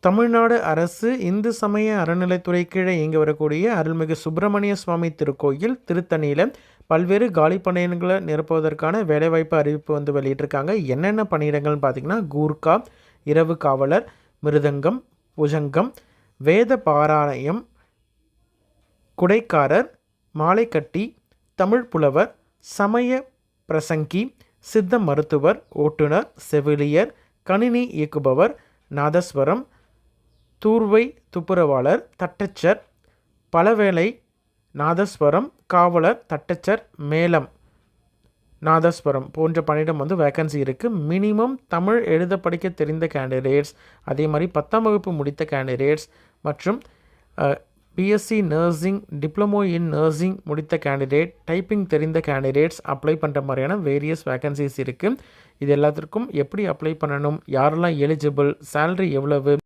தமிழ்நாடு அரசு இந்து சமய அறநிலைத்துறை கீழே இயங்கி வரக்கூடிய அருள்மிகு சுப்பிரமணிய சுவாமி திருக்கோயில் திருத்தணியில் பல்வேறு காலி பணியிடங்களை நிரப்புவதற்கான வேலைவாய்ப்பு அறிவிப்பு வெளியிட்டிருக்காங்க. என்னென்ன பணியிடங்கள்னு பார்த்திங்கன்னா, கூர்க்கா, இரவு காவலர், மிருதங்கம், புஜங்கம், வேத பாராயணம், குடைக்காரர், மாலைக்கட்டி, தமிழ் புலவர், சமய பிரசங்கி, சித்த மருத்துவர், ஓட்டுநர், செவிலியர், கணினி இயக்குபவர், நாதஸ்வரம், தூர்வை துப்புரவாளர், தட்டச்சர், பலவேளை நாதஸ்வரம், காவலர், தட்டச்சர், மேளம், நாதஸ்வரம் போன்ற பணியிடம் வேக்கன்சி இருக்குது. மினிமம் தமிழ் எழுத படிக்க தெரிந்த கேண்டிடேட்ஸ், அதே மாதிரி 10ஆம் வகுப்பு முடித்த கேண்டிடேட்ஸ் மற்றும் BSc nursing, diploma in nursing முடித்த கேண்டிடேட், டைப்பிங் தெரிந்த கேண்டிடேட்ஸ் அப்ளை பண்ணுற மாதிரியான வேரியஸ் வேக்கன்சிஸ் இருக்குது. இது எல்லாத்திற்கும் எப்படி அப்ளை பண்ணணும், யாரெல்லாம் எலிஜிபிள், சேலரி எவ்வளவு,